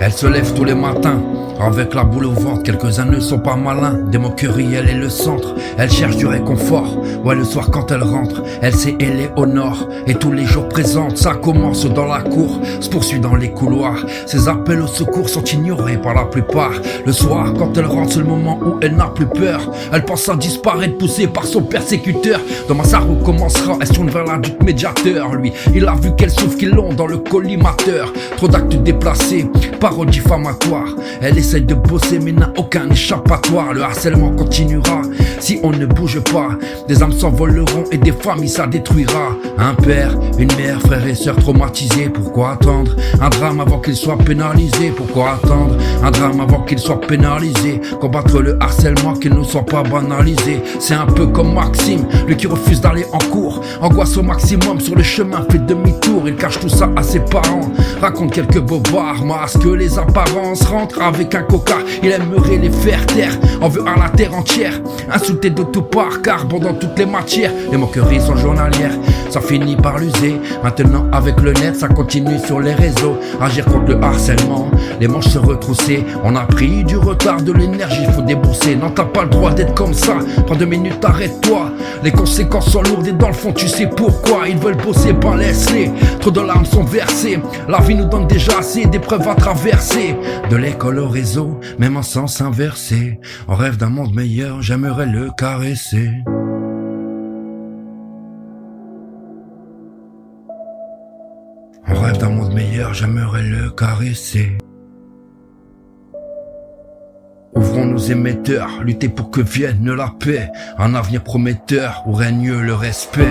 Elle se lève tous les matins, avec la boule au ventre. Quelques-uns ne sont pas malins, des moqueries, elle est le centre. Elle cherche du réconfort, ouais le soir quand elle rentre. Elle sait, elle est au nord, et tous les jours présente. Ça commence dans la cour, se poursuit dans les couloirs. Ses appels au secours sont ignorés par la plupart. Le soir, quand elle rentre, c'est le moment où elle n'a plus peur. Elle pense à disparaître, poussée par son persécuteur. Demain ça recommencera, elle se tourne vers l'adulte médiateur. Lui, il a vu qu'elle souffre, qu'ils l'ont dans le collimateur. Trop d'actes déplacés, paroles diffamatoires. Elle essaie de bosser mais n'a aucun échappatoire. Le harcèlement continuera si on ne bouge pas. Des âmes s'envoleront et des familles ça détruira. Un père, une mère, frères et sœurs traumatisés. Pourquoi attendre un drame avant qu'il soit pénalisé? Pourquoi attendre un drame avant qu'il soit pénalisé? Combattre le harcèlement, qu'il ne soit pas banalisé. C'est un peu comme Maxime, lui qui refuse d'aller en cours. Angoisse au maximum sur le chemin, fait demi-tour. Il cache tout ça à ses parents, raconte quelques bobards, masque les apparences. Rentre avec un coca, il aimerait les faire taire. En veut à la terre entière, insulté de tout part, carbone dans toutes les matières. Les moqueries sont journalières, ça finit par l'user. Maintenant avec le net, ça continue sur les réseaux. Agir contre le harcèlement, les manches se retrousser. On a pris du retard, de l'énergie, faut débourser. Non, t'as pas le droit d'être comme ça, prends 2 minutes, arrête-toi. Les conséquences sont lourdes et dans le fond tu sais pourquoi. Ils veulent bosser, pas laisse-les. Trop de larmes sont versées, la vie nous donne déjà assez d'épreuves à traverser. De l'école au réseau, même en sens inversé. On rêve d'un monde meilleur, j'aimerais le caresser. On rêve d'un monde meilleur, j'aimerais le caresser. Ouvrons nos émetteurs, lutter pour que vienne la paix. Un avenir prometteur où règne le respect.